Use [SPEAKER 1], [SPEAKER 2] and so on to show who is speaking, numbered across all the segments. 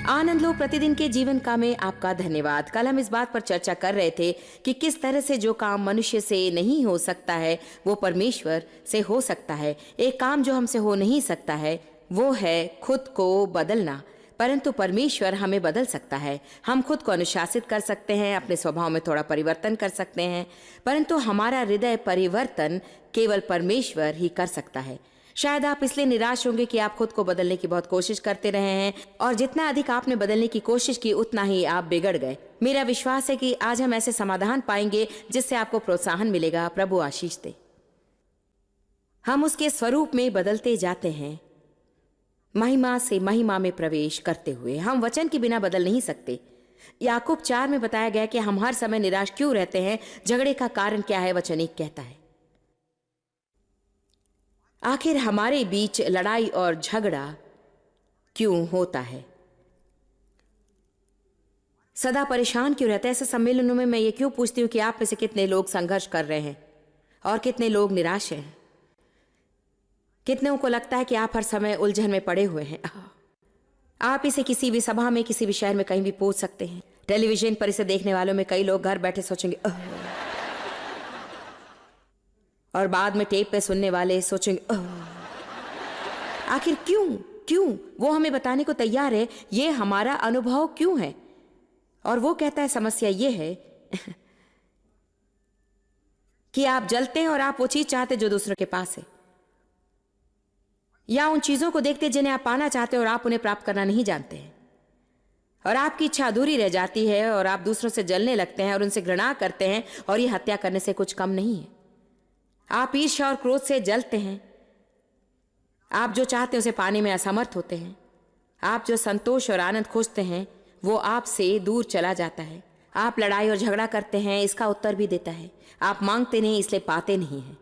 [SPEAKER 1] आनंद लो प्रतिदिन के जीवन का में आपका धन्यवाद। कल हम इस बात पर चर्चा कर रहे थे कि किस तरह से जो काम मनुष्य से नहीं हो सकता है वो परमेश्वर से हो सकता है। एक काम जो हमसे हो नहीं सकता है वो है खुद को बदलना, परंतु परमेश्वर हमें बदल सकता है। हम खुद को अनुशासित कर सकते हैं, अपने स्वभाव में थोड़ा परिवर्तन कर सकते हैं, परंतु हमारा हृदय परिवर्तन केवल परमेश्वर ही कर सकता है। शायद आप इसलिए निराश होंगे कि आप खुद को बदलने की बहुत कोशिश करते रहे हैं और जितना अधिक आपने बदलने की कोशिश की उतना ही आप बिगड़ गए। मेरा विश्वास है कि आज हम ऐसे समाधान पाएंगे जिससे आपको प्रोत्साहन मिलेगा। प्रभु आशीष दे। हम उसके स्वरूप में बदलते जाते हैं, महिमा से महिमा में प्रवेश करते हुए। हम वचन के बिना बदल नहीं सकते। याकूब 4 में बताया गया कि हम हर समय निराश क्यों रहते हैं, झगड़े का कारण क्या है। वचन 1 कहता है आखिर हमारे बीच लड़ाई और झगड़ा क्यों होता है, सदा परेशान क्यों रहते हैं। ऐसे सम्मेलनों में मैं ये क्यों पूछती हूं कि आप में से कितने लोग संघर्ष कर रहे हैं और कितने लोग निराश हैं। कितनों को लगता है कि आप हर समय उलझन में पड़े हुए हैं। आप इसे किसी भी सभा में, किसी भी शहर में कहीं भी पूछ सकते हैं। टेलीविजन पर इसे देखने वालों में कई लोग घर बैठे सोचेंगे और बाद में टेप पे सुनने वाले सोचेंगे आखिर क्यों वो हमें बताने को तैयार है ये हमारा अनुभव क्यों है। और वो कहता है समस्या ये है कि आप जलते हैं और आप वो चीज चाहते जो दूसरों के पास है, या उन चीजों को देखते जिन्हें आप पाना चाहते हैं और आप उन्हें प्राप्त करना नहीं जानते हैं, और आपकी इच्छा अधूरी रह जाती है और आप दूसरों से जलने लगते हैं और उनसे घृणा करते हैं, और ये हत्या करने से कुछ कम नहीं है। आप ईर्ष्या और क्रोध से जलते हैं। आप जो चाहते हैं उसे पाने में असमर्थ होते हैं। आप जो संतोष और आनंद खोजते हैं वो आपसे दूर चला जाता है। आप लड़ाई और झगड़ा करते हैं, इसका उत्तर भी देता है आप मांगते नहीं इसलिए पाते नहीं हैं।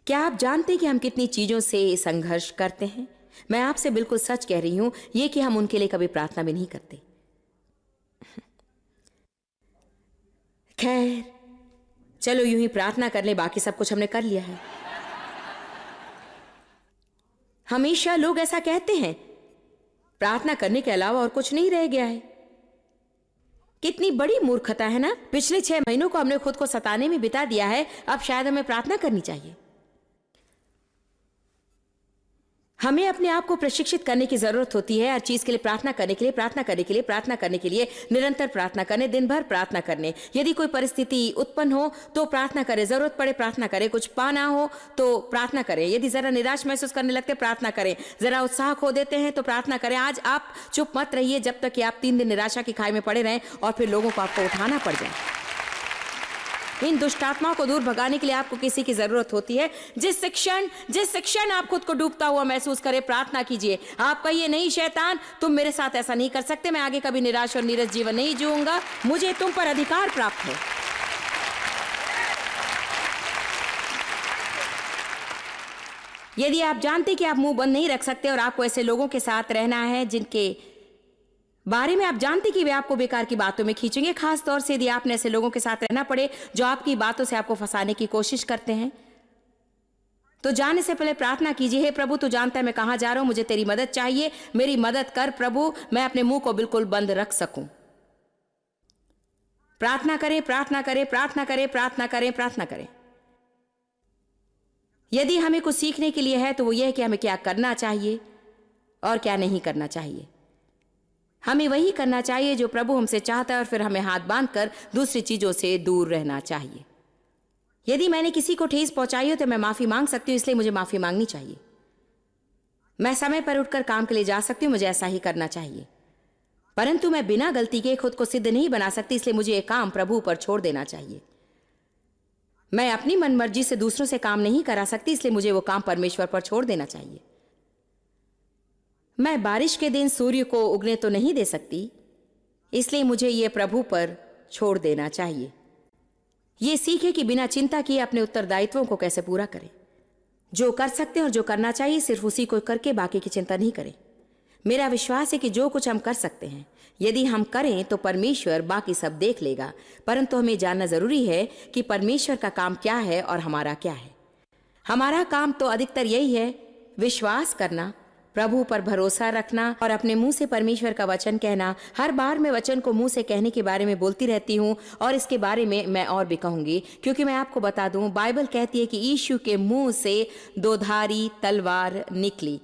[SPEAKER 1] क्या आप जानते हैं कि हम कितनी चीजों से संघर्ष करते हैं। मैं आपसे बिल्कुल सच कह रही हूं ये कि हम उनके लिए कभी प्रार्थना भी नहीं करते। खैर चलो यूं ही प्रार्थना कर ले, बाकी सब कुछ हमने कर लिया है। हमेशा लोग ऐसा कहते हैं, प्रार्थना करने के अलावा और कुछ नहीं रह गया है। कितनी बड़ी मूर्खता है ना। पिछले 6 महीनों को हमने खुद को सताने में बिता दिया है, अब शायद हमें प्रार्थना करनी चाहिए। हमें अपने आप को प्रशिक्षित करने की जरूरत होती है हर चीज के लिए प्रार्थना करने के लिए, प्रार्थना करने के लिए, प्रार्थना करने के लिए, निरंतर प्रार्थना करने, दिन भर प्रार्थना करने। यदि कोई परिस्थिति उत्पन्न हो तो प्रार्थना करें, जरूरत पड़े प्रार्थना करें, कुछ पाना हो तो प्रार्थना करें, यदि जरा निराश महसूस करने लगते प्रार्थना करें, जरा उत्साह खो देते हैं तो प्रार्थना करें। आज आप चुप मत रहिए जब तक कि आप 3 दिन निराशा की खाई में पड़े रहें और फिर लोगों को आपको उठाना पड़ जाए। इन दुष्टात्माओं को दूर भगाने के लिए आपको किसी की जरूरत होती है। जिस क्षण आप खुद को डूबता हुआ महसूस करें, प्रार्थना कीजिए। आप कहिए नहीं शैतान, तुम मेरे साथ ऐसा नहीं कर सकते, मैं आगे कभी निराश और नीरस जीवन नहीं जीऊंगा, मुझे तुम पर अधिकार प्राप्त है। यदि आप जानते कि आप मुंह बंद नहीं रख सकते और आपको ऐसे लोगों के साथ रहना है जिनके बारे में आप जानते कि वे आपको बेकार की बातों में खींचेंगे, खास तौर से यदि आपने ऐसे लोगों के साथ रहना पड़े जो आपकी बातों से आपको फंसाने की कोशिश करते हैं, तो जाने से पहले प्रार्थना कीजिए, हे प्रभु तू जानता है मैं कहां जा रहा हूं, मुझे तेरी मदद चाहिए, मेरी मदद कर प्रभु, मैं अपने मुंह को बिल्कुल बंद रख सकूं। प्रार्थना करें, प्रार्थना करें, प्रार्थना करें, प्रार्थना करें, प्रार्थना करें। यदि हमें कुछ सीखने के लिए है तो वो यह है कि हमें क्या करना चाहिए और क्या नहीं करना चाहिए। हमें वही करना चाहिए जो प्रभु हमसे चाहता है और फिर हमें हाथ बांधकर दूसरी चीजों से दूर रहना चाहिए। यदि मैंने किसी को ठेस पहुंचाई हो तो मैं माफी मांग सकती हूं, इसलिए मुझे माफी मांगनी चाहिए। मैं समय पर उठकर काम के लिए जा सकती हूं, मुझे ऐसा ही करना चाहिए। परंतु मैं बिना गलती के खुद को सिद्ध नहीं बना सकती, इसलिए मुझे यह काम प्रभु पर छोड़ देना चाहिए। मैं अपनी मनमर्जी से दूसरों से काम नहीं करा सकती, इसलिए मुझे वो काम परमेश्वर पर छोड़ देना चाहिए। मैं बारिश के दिन सूर्य को उगने तो नहीं दे सकती, इसलिए मुझे ये प्रभु पर छोड़ देना चाहिए। ये सीखे कि बिना चिंता किए अपने उत्तरदायित्वों को कैसे पूरा करें। जो कर सकते हैं और जो करना चाहिए सिर्फ उसी को करके बाकी की चिंता नहीं करें। मेरा विश्वास है कि जो कुछ हम कर सकते हैं यदि हम करें तो परमेश्वर बाकी सब देख लेगा, परंतु हमें जानना जरूरी है कि परमेश्वर का काम क्या है और हमारा क्या है। हमारा काम तो अधिकतर यही है विश्वास करना, प्रभु पर भरोसा रखना और अपने मुंह से परमेश्वर का वचन कहना। हर बार मैं वचन को मुंह से कहने के बारे में बोलती रहती हूँ और इसके बारे में मैं और भी कहूंगी, क्योंकि मैं आपको बता दूं, बाइबल कहती है कि यीशु के मुंह से दोधारी तलवार निकली।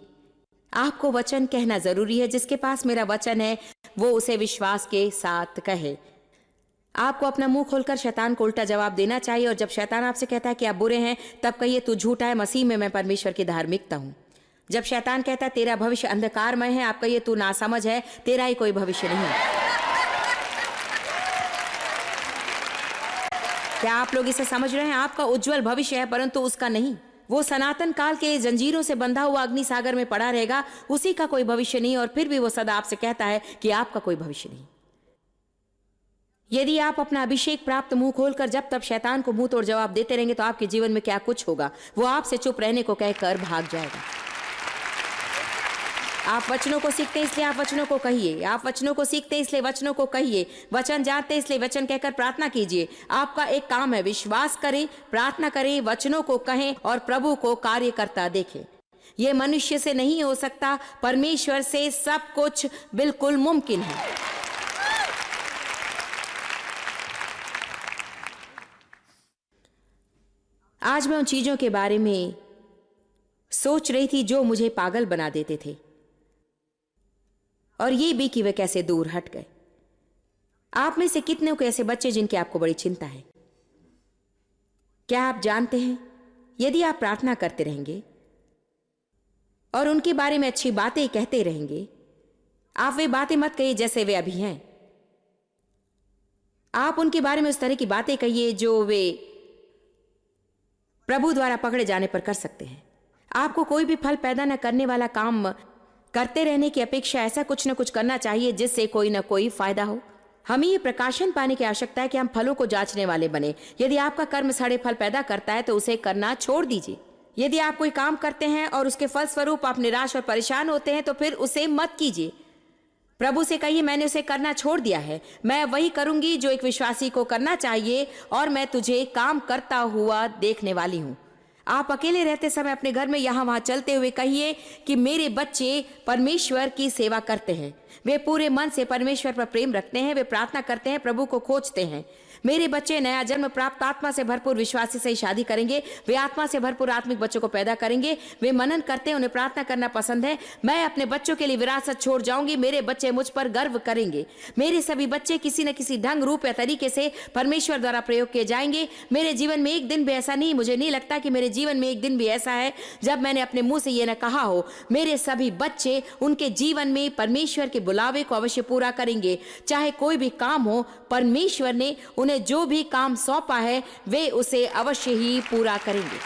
[SPEAKER 1] आपको वचन कहना जरूरी है। जिसके पास मेरा वचन है वो उसे विश्वास के साथ कहे। आपको अपना मुंह खोलकर शैतान को उल्टा जवाब देना चाहिए, और जब शैतान आपसे कहता है कि आप बुरे हैं, तब कहिए तू झूठा है, मसीह में मैं परमेश्वर की धार्मिकता हूं। जब शैतान कहता है तेरा भविष्य अंधकारमय है, आप कहिए तू नासमझ है, तेरा ही कोई भविष्य नहीं। क्या आप लोग इसे समझ रहे हैं? आपका उज्जवल भविष्य है, परंतु उसका नहीं। वो सनातन काल के जंजीरों से बंधा हुआ अग्नि सागर में पड़ा रहेगा, उसी का कोई भविष्य नहीं, और फिर भी वो सदा आपसे कहता है कि आपका कोई भविष्य नहीं। यदि आप अपना अभिषेक प्राप्त मुंह खोलकर जब तब शैतान को मुंह तोड़ जवाब देते रहेंगे, तो आपके जीवन में क्या कुछ होगा। वो आपसे चुप रहने को कहकर भाग जाएगा। आप वचनों को सीखते हैं इसलिए आप वचनों को कहिए। आप वचनों को सीखते हैं इसलिए वचनों को कहिए। वचन जानते हैं इसलिए वचन कहकर प्रार्थना कीजिए। आपका एक काम है, विश्वास करें, प्रार्थना करें, वचनों को कहें और प्रभु को कार्य करता देखें। यह मनुष्य से नहीं हो सकता, परमेश्वर से सब कुछ बिल्कुल मुमकिन है। आज मैं उन चीजों के बारे में सोच रही थी जो मुझे पागल बना देते थे, और ये भी कि वे कैसे दूर हट गए। आप में से कितने को ऐसे बच्चे जिनकी आपको बड़ी चिंता है? क्या आप जानते हैं, यदि आप प्रार्थना करते रहेंगे और उनके बारे में अच्छी बातें कहते रहेंगे, आप वे बातें मत कहिए जैसे वे अभी हैं। आप उनके बारे में उस तरह की बातें कहिए जो वे प्रभु द्वारा पकड़े जाने पर कर सकते हैं। आपको कोई भी फल पैदा न करने वाला काम करते रहने की अपेक्षा ऐसा कुछ न कुछ करना चाहिए जिससे कोई न कोई फायदा हो। हमें ये प्रकाशन पाने की आवश्यकता है कि हम फलों को जांचने वाले बने। यदि आपका कर्म सड़े फल पैदा करता है तो उसे करना छोड़ दीजिए। यदि आप कोई काम करते हैं और उसके फलस्वरूप आप निराश और परेशान होते हैं, तो फिर उसे मत कीजिए। प्रभु से कहिए, मैंने उसे करना छोड़ दिया है, मैं वही करूंगी जो एक विश्वासी को करना चाहिए, और मैं तुझे काम करता हुआ देखने वाली हूं। आप अकेले रहते समय अपने घर में यहाँ वहां चलते हुए कहिए कि मेरे बच्चे परमेश्वर की सेवा करते हैं, वे पूरे मन से परमेश्वर पर प्रेम रखते हैं, वे प्रार्थना करते हैं, प्रभु को खोजते हैं। मेरे बच्चे नया जन्म प्राप्त आत्मा से भरपूर विश्वासी से ही शादी करेंगे, वे आत्मा से भरपूर आत्मिक बच्चों को पैदा करेंगे, वे मनन करते हैं, उन्हें प्रार्थना करना पसंद है। मैं अपने बच्चों के लिए विरासत छोड़ जाऊंगी, मेरे बच्चे मुझ पर गर्व करेंगे। मेरे सभी बच्चे किसी न किसी ढंग, रूप या तरीके से परमेश्वर द्वारा प्रयोग किए जाएंगे। मेरे जीवन में एक दिन भी ऐसा नहीं, मुझे नहीं लगता कि मेरे जीवन में एक दिन भी ऐसा है जब मैंने अपने मुंह से यह न कहा हो। मेरे सभी बच्चे उनके जीवन में परमेश्वर के बुलावे को अवश्य पूरा करेंगे। चाहे कोई भी काम हो, परमेश्वर ने उन्हें जो भी काम सौंपा है वे उसे अवश्य ही पूरा करेंगे।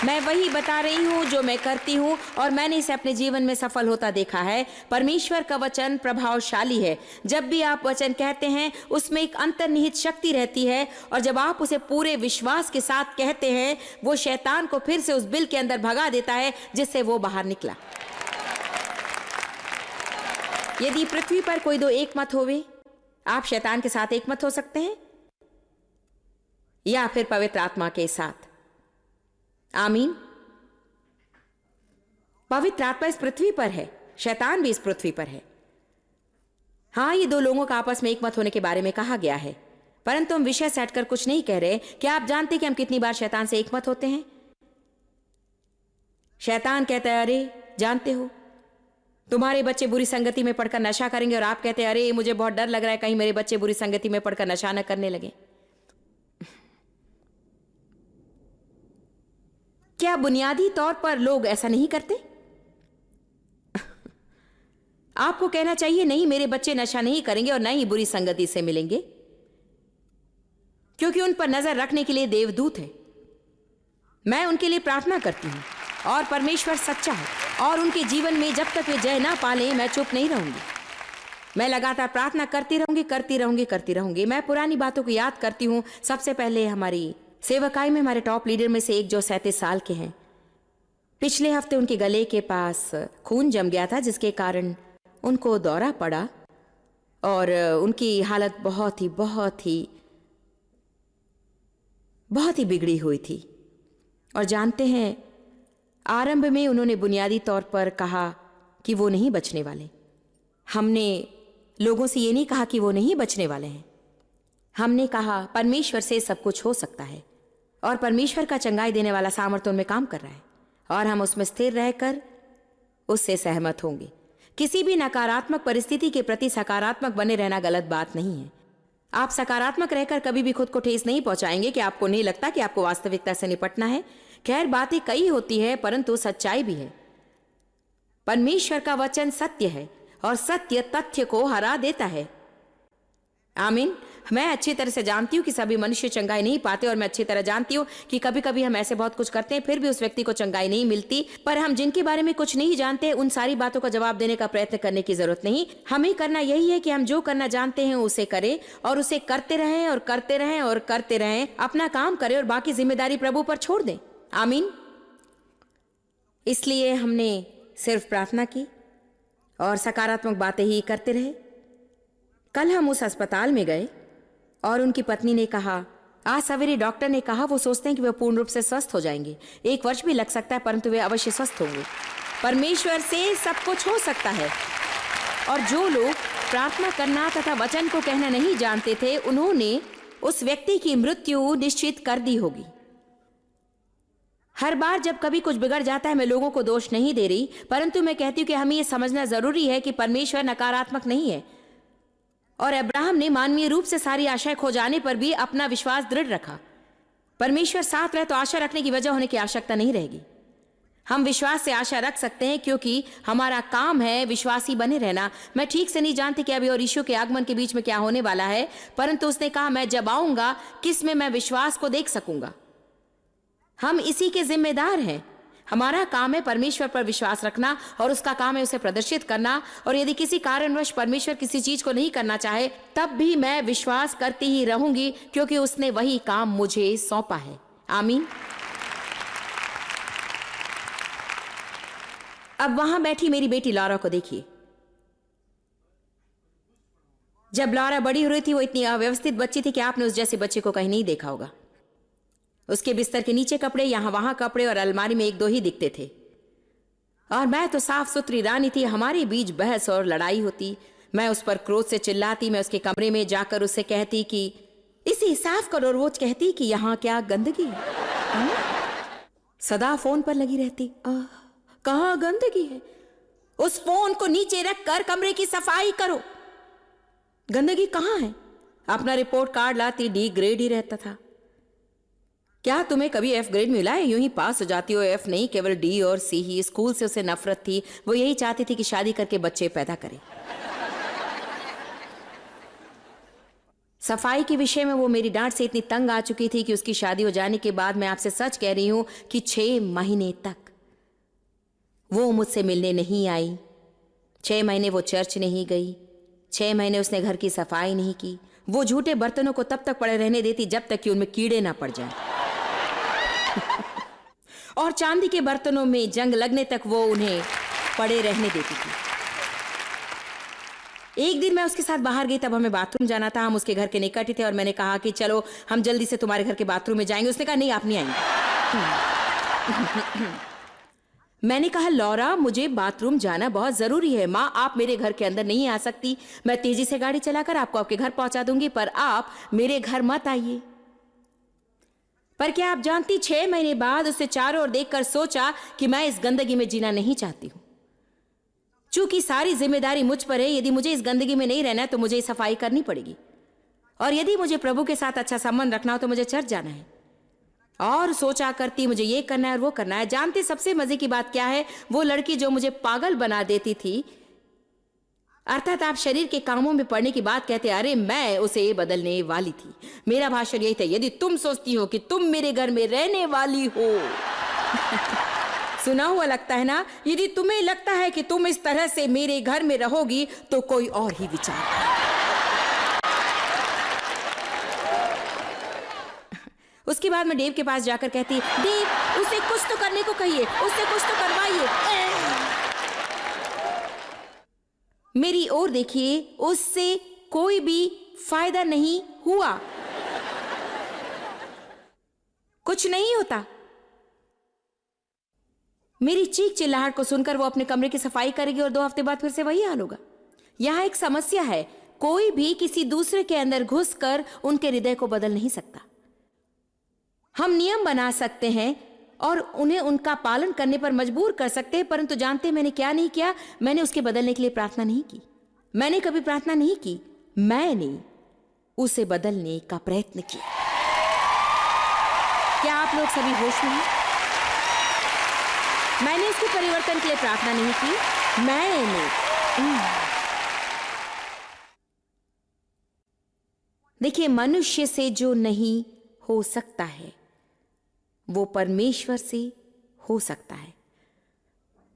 [SPEAKER 1] मैं वही बता रही हूं जो मैं करती हूं, और मैंने इसे अपने जीवन में सफल होता देखा है। परमेश्वर का वचन प्रभावशाली है। जब भी आप वचन कहते हैं उसमें एक अंतर्निहित शक्ति रहती है, और जब आप उसे पूरे विश्वास के साथ कहते हैं, वो शैतान को फिर से उस बिल के अंदर भगा देता है जिससे वो बाहर निकला। यदि पृथ्वी पर कोई दो एक मत होवे, आप शैतान के साथ एक मत हो सकते हैं या फिर पवित्र आत्मा के साथ। आमीन। पवित्र आत्मा इस पृथ्वी पर है, शैतान भी इस पृथ्वी पर है। हाँ, ये दो लोगों का आपस में एक मत होने के बारे में कहा गया है, परंतु हम विषय से हटकर कुछ नहीं कह रहे। क्या आप जानते कि हम कितनी बार शैतान से एक मत होते हैं? शैतान कहता है, अरे जानते हो तुम्हारे बच्चे बुरी संगति में पड़कर नशा करेंगे, और आप कहते हैं, अरे मुझे बहुत डर लग रहा है कहीं मेरे बच्चे बुरी संगति में पड़कर नशा न करने लगे। क्या बुनियादी तौर पर लोग ऐसा नहीं करते? आपको कहना चाहिए, नहीं, मेरे बच्चे नशा नहीं करेंगे और न ही बुरी संगति से मिलेंगे, क्योंकि उन पर नजर रखने के लिए देवदूत है। मैं उनके लिए प्रार्थना करती हूं, और परमेश्वर सच्चा है, और उनके जीवन में जब तक वे जय ना पाले, मैं चुप नहीं रहूंगी। मैं लगातार प्रार्थना करती रहूंगी, करती रहूंगी, करती रहूंगी। मैं पुरानी बातों को याद करती हूं। सबसे पहले हमारी सेवकाई में हमारे टॉप लीडर में से एक जो 37 साल के हैं, पिछले हफ्ते उनके गले के पास खून जम गया था, जिसके कारण उनको दौरा पड़ा और उनकी हालत बहुत ही बिगड़ी हुई थी। और जानते हैं, आरंभ में उन्होंने बुनियादी तौर पर कहा कि वो नहीं बचने वाले। हमने लोगों से ये नहीं कहा कि वो नहीं बचने वाले हैं। हमने कहा परमेश्वर से सब कुछ हो सकता है और परमेश्वर का चंगाई देने वाला सामर्थ्य उनमें काम कर रहा है और हम उसमें स्थिर रहकर उससे सहमत होंगे। किसी भी नकारात्मक परिस्थिति के प्रति सकारात्मक बने रहना गलत बात नहीं है। आप सकारात्मक रहकर कभी भी खुद को ठेस नहीं पहुंचाएंगे कि आपको नहीं लगता कि आपको वास्तविकता से निपटना है। खैर, बातें कई होती है परंतु सच्चाई भी है। परमेश्वर का वचन सत्य है और सत्य तथ्य को हरा देता है। आमीन। मैं अच्छी तरह से जानती हूँ कि सभी मनुष्य चंगाई नहीं पाते और मैं अच्छी तरह जानती हूँ कि कभी कभी हम ऐसे बहुत कुछ करते हैं फिर भी उस व्यक्ति को चंगाई नहीं मिलती। पर हम जिनके बारे में कुछ नहीं जानते उन सारी बातों का जवाब देने का प्रयत्न करने की जरूरत नहीं। हमें करना यही है कि हम जो करना जानते हैं उसे करें और उसे करते रहें और करते रहें और करते रहें। अपना काम करें और बाकी जिम्मेदारी प्रभु पर छोड़ दें। आमीन। इसलिए हमने सिर्फ प्रार्थना की और सकारात्मक बातें ही करते रहे। कल हम उस अस्पताल में गए और उनकी पत्नी ने कहा, आज सवेरे डॉक्टर ने कहा वो सोचते हैं कि वे पूर्ण रूप से स्वस्थ हो जाएंगे। 1 वर्ष भी लग सकता है परंतु वे अवश्य स्वस्थ होंगे। परमेश्वर से सब कुछ हो सकता है। और जो लोग प्रार्थना करना तथा वचन को कहना नहीं जानते थे उन्होंने उस व्यक्ति की मृत्यु निश्चित कर दी होगी। हर बार जब कभी कुछ बिगड़ जाता है, मैं लोगों को दोष नहीं दे रही, परंतु मैं कहती हूँ कि हमें यह समझना जरूरी है कि परमेश्वर नकारात्मक नहीं है। और अब्राहम ने मानवीय रूप से सारी आशाएं खो जाने पर भी अपना विश्वास दृढ़ रखा। परमेश्वर साथ रहे तो आशा रखने की वजह होने की आवश्यकता नहीं रहेगी। हम विश्वास से आशा रख सकते हैं क्योंकि हमारा काम है विश्वासी बने रहना। मैं ठीक से नहीं जानती कि अभी और यीशु के आगमन के बीच में क्या होने वाला है, परंतु उसने कहा मैं जब आऊंगा किस में मैं विश्वास को देख सकूंगा। हम इसी के जिम्मेदार हैं। हमारा काम है परमेश्वर पर विश्वास रखना और उसका काम है उसे प्रदर्शित करना। और यदि किसी कारणवश परमेश्वर किसी चीज को नहीं करना चाहे तब भी मैं विश्वास करती ही रहूंगी क्योंकि उसने वही काम मुझे सौंपा है। आमीन। अब वहां बैठी मेरी बेटी लॉरा को देखिए। जब लॉरा बड़ी हो रही थी वो इतनी अव्यवस्थित बच्ची थी कि आपने उस जैसे बच्चे को कहीं नहीं देखा होगा। उसके बिस्तर के नीचे कपड़े, यहां वहां कपड़े और अलमारी में 1-2 ही दिखते थे। और मैं तो साफ सुथरी रानी थी। हमारे बीच बहस और लड़ाई होती। मैं उस पर क्रोध से चिल्लाती। मैं उसके कमरे में जाकर उससे कहती कि इसे साफ करो और वो कहती कि यहाँ क्या गंदगी है। सदा फोन पर लगी रहती। कहाँ गंदगी है? उस फोन को नीचे रखकर कमरे की सफाई करो। गंदगी कहाँ है? अपना रिपोर्ट कार्ड लाती, D ग्रेड ही रहता था। क्या तुम्हें कभी F ग्रेड मिला है? यूं ही पास हो जाती हो। F नहीं, केवल D और C ही। स्कूल से उसे नफरत थी। वो यही चाहती थी कि शादी करके बच्चे पैदा करे। सफाई के विषय में वो मेरी डांट से इतनी तंग आ चुकी थी कि उसकी शादी हो जाने के बाद मैं आपसे सच कह रही हूं कि 6 महीने तक वो मुझसे मिलने नहीं आई। 6 महीने वो चर्च नहीं गई। 6 महीने उसने घर की सफाई नहीं की। वो झूठे बर्तनों को तब तक पड़े रहने देती जब तक कि उनमें कीड़े ना पड़ जाएं। और चांदी के बर्तनों में जंग लगने तक वो उन्हें पड़े रहने देती थी। एक दिन मैं उसके साथ बाहर गई, तब हमें बाथरूम जाना था। हम उसके घर के निकट ही थे और मैंने कहा कि चलो हम जल्दी से तुम्हारे घर के बाथरूम में जाएंगे। उसने कहा नहीं, आप नहीं आएंगे। मैंने कहा लॉरा, मुझे बाथरूम जाना बहुत जरूरी है। माँ, आप मेरे घर के अंदर नहीं आ सकती। मैं तेजी से गाड़ी चलाकर आपको आपके घर पहुंचा दूंगी, पर आप मेरे घर मत आइए। पर क्या आप जानती, 6 महीने बाद उसे चारों ओर देखकर सोचा कि मैं इस गंदगी में जीना नहीं चाहती हूं। चूंकि सारी जिम्मेदारी मुझ पर है, यदि मुझे इस गंदगी में नहीं रहना है तो मुझे सफाई करनी पड़ेगी। और यदि मुझे प्रभु के साथ अच्छा संबंध रखना हो तो मुझे चर्च जाना है। और सोचा करती मुझे ये करना है और वो करना है। जानते सबसे मजे की बात क्या है? वो लड़की जो मुझे पागल बना देती थी, अर्थात आप शरीर के कामों में पड़ने की बात कहते, अरे मैं उसे बदलने वाली थी। मेरा भाषण यही था, यदि तुम सोचती हो कि तुम मेरे घर में रहने वाली हो सुना हुआ लगता है ना? यदि तुम्हें लगता है कि तुम इस तरह से मेरे घर में रहोगी तो कोई और ही विचार है। उसके बाद मैं डेव के पास जाकर कहती, डेव, उसे कुछ तो करने को कहिए, उससे कुछ तो करवाइए। मेरी ओर देखिए, उससे कोई भी फायदा नहीं हुआ। कुछ नहीं होता। मेरी चीख चिल्लाहट को सुनकर वो अपने कमरे की सफाई करेगी और 2 हफ्ते बाद फिर से वही हाल होगा। यहाँ एक समस्या है, कोई भी किसी दूसरे के अंदर घुसकर उनके हृदय को बदल नहीं सकता। हम नियम बना सकते हैं और उन्हें उनका पालन करने पर मजबूर कर सकते हैं, परंतु जानते हैं मैंने क्या नहीं किया? मैंने उसके बदलने के लिए प्रार्थना नहीं की। मैंने कभी प्रार्थना नहीं की, मैंने उसे बदलने का प्रयत्न किया। क्या आप लोग सभी होश में हैं? मैंने इसके परिवर्तन के लिए प्रार्थना नहीं की, मैंने देखिए, मनुष्य से जो नहीं हो सकता है वो परमेश्वर से हो सकता है,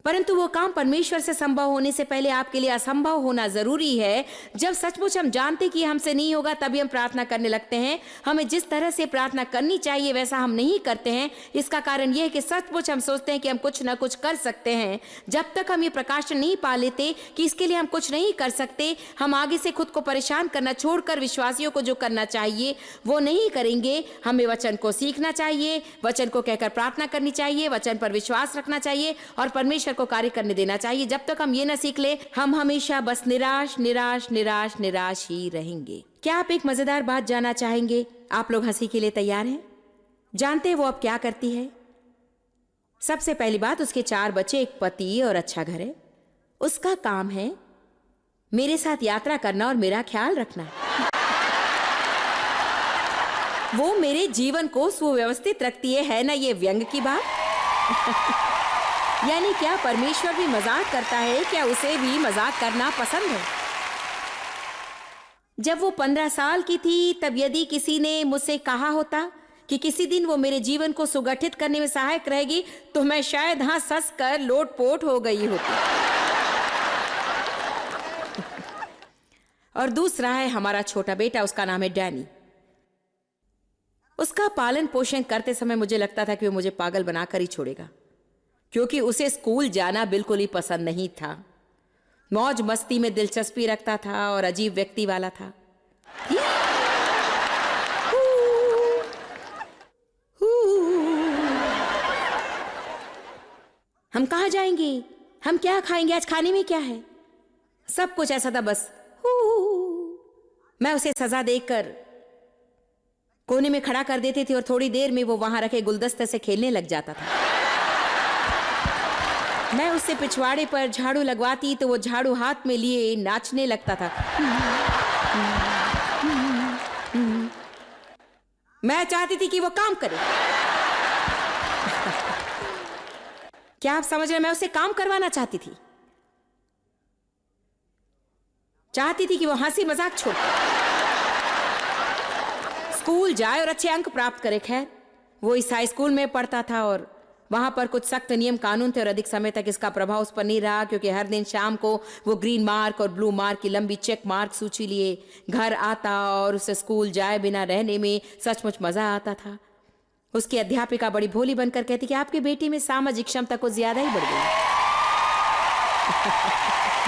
[SPEAKER 1] परंतु वो काम परमेश्वर से संभव होने से पहले आपके लिए असंभव होना जरूरी है। जब सचमुच हम जानते कि हमसे नहीं होगा तभी हम प्रार्थना करने लगते हैं। हमें जिस तरह से प्रार्थना करनी चाहिए वैसा हम नहीं करते हैं। इसका कारण यह है कि सचमुच हम सोचते हैं कि हम कुछ ना कुछ कर सकते हैं। जब तक हम ये प्रकाशन नहीं पा लेते कि इसके लिए हम कुछ नहीं कर सकते, हम आगे से खुद को परेशान करना छोड़कर विश्वासियों को जो करना चाहिए वो नहीं करेंगे। हमें वचन को सीखना चाहिए, वचन को कहकर प्रार्थना करनी चाहिए, वचन पर विश्वास रखना चाहिए और परमेश्वर को कार्य करने देना चाहिए। जब तक हम ये ना सीख ले, हम हमेशा बस निराश निराश निराश निराश ही रहेंगे। क्या आप एक मजेदार बात जानना चाहेंगे? आप लोग हंसी के लिए तैयार हैं? जानते हैं वो अब क्या करती है? सबसे पहली बात, उसके 4 बच्चे, एक पति और अच्छा घर है। उसका काम है मेरे साथ यात्रा करना और मेरा ख्याल रखना। वो मेरे जीवन को सुव्यवस्थित रखती है ना ये व्यंग की बात? यानी क्या परमेश्वर भी मजाक करता है? क्या उसे भी मजाक करना पसंद है? जब वो 15 साल की थी तब यदि किसी ने मुझसे कहा होता कि किसी दिन वो मेरे जीवन को सुगठित करने में सहायक रहेगी तो मैं शायद हंस कर लोटपोट हो गई होती। और दूसरा है हमारा छोटा बेटा, उसका नाम है डैनी। उसका पालन पोषण करते समय मुझे लगता था कि वो मुझे पागल बनाकर ही छोड़ेगा, क्योंकि उसे स्कूल जाना बिल्कुल ही पसंद नहीं था। मौज मस्ती में दिलचस्पी रखता था और अजीब व्यक्ति वाला था। हम कहाँ जाएंगे? हम क्या खाएंगे? आज खाने में क्या है? सब कुछ ऐसा था बस। मैं उसे सजा देकर कोने में खड़ा कर देती थी और थोड़ी देर में वो वहां रखे गुलदस्ते से खेलने लग जाता था। मैं उससे पिछवाड़े पर झाड़ू लगवाती तो वो झाड़ू हाथ में लिए नाचने लगता था। मैं चाहती थी कि वो काम करे। क्या आप समझ रहे? मैं उससे काम करवाना चाहती थी। चाहती थी कि वो हंसी मजाक छोड़ स्कूल जाए और अच्छे अंक प्राप्त करे। खैर, वो इस हाई स्कूल में पढ़ता था और वहां पर कुछ सख्त नियम कानून थे और अधिक समय तक इसका प्रभाव उस पर नहीं रहा, क्योंकि हर दिन शाम को वो ग्रीन मार्क और ब्लू मार्क की लंबी चेक मार्क सूची लिए घर आता और उसे स्कूल जाए बिना रहने में सचमुच मजा आता था। उसकी अध्यापिका बड़ी भोली बनकर कहती कि आपके बेटी में सामाजिक क्षमता कुछ ज्यादा ही बढ़ गई।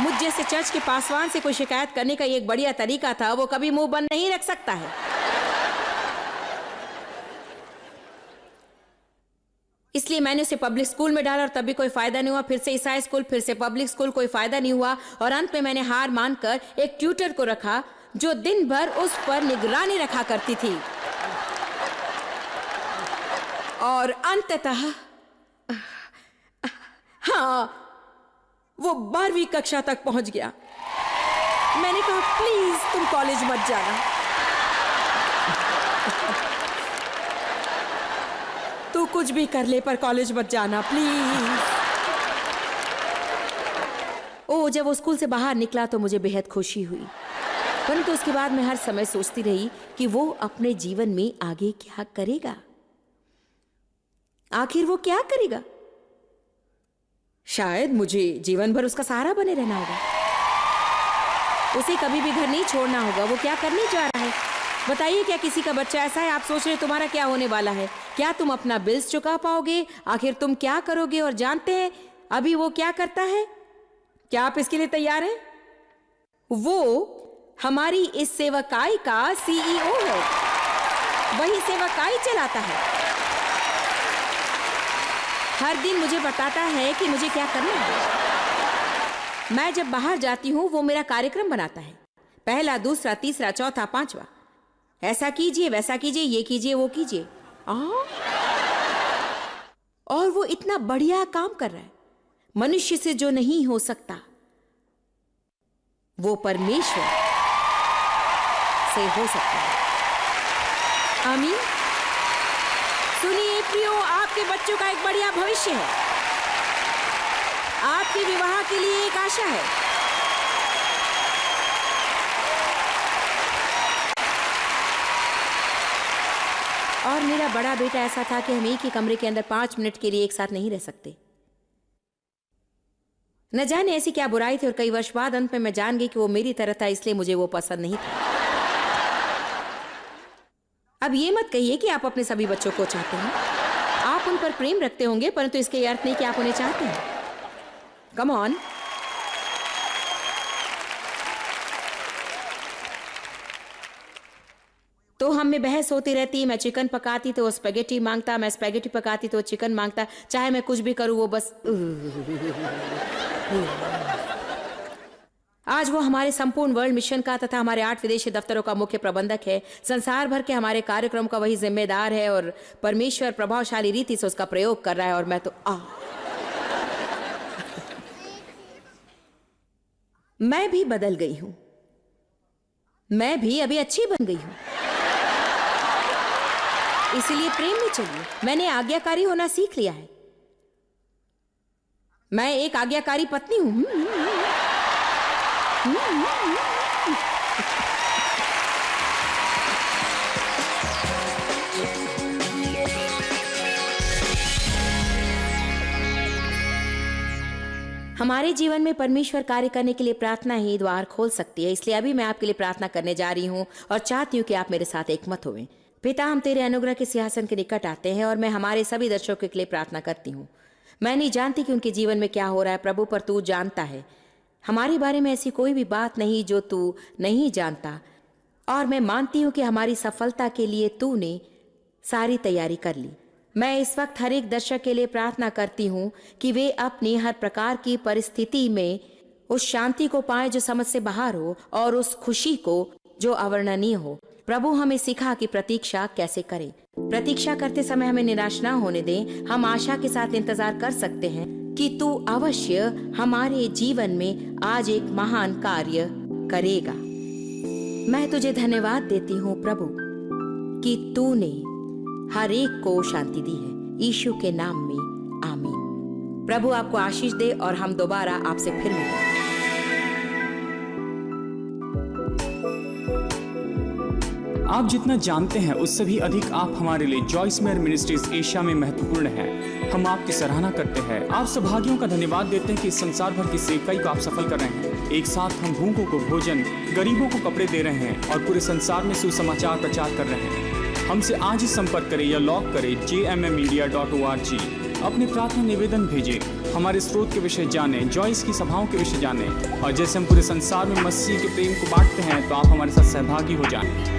[SPEAKER 1] मुझ जैसे चर्च के पासवान से कोई शिकायत करने का एक बढ़िया तरीका था, वो कभी मुंह बंद नहीं रख सकता है। इसलिए मैंने उसे पब्लिक स्कूल में डाला और तब भी कोई फायदा नहीं हुआ। फिर से ईसाई स्कूल, फिर से पब्लिक स्कूल, कोई फायदा नहीं हुआ और अंत में मैंने हार मानकर एक ट्यूटर को रखा जो दिन भर उस पर निगरानी रखा करती थी। और अंततः हाँ, वो 12वीं कक्षा तक पहुंच गया। मैंने कहा प्लीज तुम कॉलेज मत जाना। तू कुछ भी कर ले पर कॉलेज मत जाना प्लीज। ओ, जब वो स्कूल से बाहर निकला तो मुझे बेहद खुशी हुई, परंतु उसके बाद मैं हर समय सोचती रही कि वो अपने जीवन में आगे क्या करेगा। आखिर वो क्या करेगा? शायद मुझे जीवन भर उसका सहारा बने रहना होगा। उसे कभी भी घर नहीं छोड़ना होगा। वो क्या करने जा रहा है बताइए? क्या किसी का बच्चा ऐसा है? आप सोच रहे तुम्हारा क्या होने वाला है? क्या तुम अपना बिल्स चुका पाओगे? आखिर तुम क्या करोगे? और जानते हैं अभी वो क्या करता है? क्या आप इसके लिए तैयार हैं? वो हमारी इस सेवकाई का सीईओ है। वही सेवकाई चलाता है। हर दिन मुझे बताता है कि मुझे क्या करना है। मैं जब बाहर जाती हूँ वो मेरा कार्यक्रम बनाता है, पहला, दूसरा, तीसरा, चौथा, पांचवा। ऐसा कीजिए, वैसा कीजिए, ये कीजिए, वो कीजिए। और वो इतना बढ़िया काम कर रहा है। मनुष्य से जो नहीं हो सकता वो परमेश्वर से हो सकता है। आमीन। सुनिए प्रियो, आपके बच्चों का एक बढ़िया भविष्य है। आपके विवाह के लिए एक आशा है। और मेरा बड़ा बेटा ऐसा था कि हम एक ही कमरे के अंदर 5 मिनट के लिए एक साथ नहीं रह सकते। न जाने ऐसी क्या बुराई थी, और कई वर्ष बाद अंत में मैं जान गई कि वो मेरी तरह था, इसलिए मुझे वो पसंद नहीं था। अब ये मत कहिए कि आप अपने सभी बच्चों को चाहते हैं। आप उन पर प्रेम रखते होंगे, परंतु इसके ये अर्थ नहीं कि आप उन्हें चाहते हैं। Come on. तो हम में बहस होती रहती। मैं चिकन पकाती तो वो स्पेगेटी मांगता, मैं स्पेगेटी पकाती तो वो चिकन मांगता। चाहे मैं कुछ भी करूं वो बस। आज वो हमारे संपूर्ण वर्ल्ड मिशन का तथा हमारे 8 विदेशी दफ्तरों का मुख्य प्रबंधक है। संसार भर के हमारे कार्यक्रम का वही जिम्मेदार है, और परमेश्वर प्रभावशाली रीति से उसका प्रयोग कर रहा है। और मैं तो मैं भी बदल गई हूं। मैं भी अभी अच्छी बन गई हूं। इसीलिए प्रेम में चलिए। मैंने आज्ञाकारी होना सीख लिया है। मैं एक आज्ञाकारी पत्नी हूं। हमारे जीवन में परमेश्वर कार्य करने के लिए प्रार्थना ही द्वार खोल सकती है। इसलिए अभी मैं आपके लिए प्रार्थना करने जा रही हूं और चाहती हूं कि आप मेरे साथ एकमत होवें। पिता, हम तेरे अनुग्रह के सिंहासन के निकट आते हैं और मैं हमारे सभी दर्शकों के लिए प्रार्थना करती हूँ। मैं नहीं जानती कि उनके जीवन में क्या हो रहा है प्रभु, पर तू जानता है। हमारे बारे में ऐसी कोई भी बात नहीं जो तू नहीं जानता, और मैं मानती हूँ कि हमारी सफलता के लिए तूने सारी तैयारी कर ली। मैं इस वक्त हर एक दर्शक के लिए प्रार्थना करती हूँ कि वे अपनी हर प्रकार की परिस्थिति में उस शांति को पाएं जो समझ से बाहर हो, और उस खुशी को जो अवर्णनीय हो। प्रभु, हमें सिखा कि प्रतीक्षा कैसे करें। प्रतीक्षा करते समय हमें निराश ना होने दें। हम आशा के साथ इंतजार कर सकते हैं कि तू अवश्य हमारे जीवन में आज एक महान कार्य करेगा। मैं तुझे धन्यवाद देती हूँ प्रभु कि तूने हर एक को शांति दी है। यीशु के नाम में आमीन। प्रभु आपको आशीष दे और हम दोबारा आपसे फिर मिलेंगे।
[SPEAKER 2] आप जितना जानते हैं उससे भी अधिक आप हमारे लिए जॉइस मेयर मिनिस्ट्रीज एशिया में महत्वपूर्ण है। हम आपकी सराहना करते हैं। आप सौभाग्यों का धन्यवाद देते हैं कि इस संसार भर की सेवकाई को आप सफल कर रहे हैं। एक साथ हम भूखों को भोजन, गरीबों को कपड़े दे रहे हैं और पूरे संसार में सुसमाचार प्रचार कर रहे हैं। हमसे आज ही संपर्क करें या लॉग करें jmmedia.org। अपने प्रार्थना निवेदन भेजें। हमारे स्रोत के विषय जानें, जॉइस की सभाओं के विषय जानें, और जैसे हम पूरे संसार में मसीह के प्रेम को बांटते हैं तो आप हमारे साथ सहभागी हो जाएं।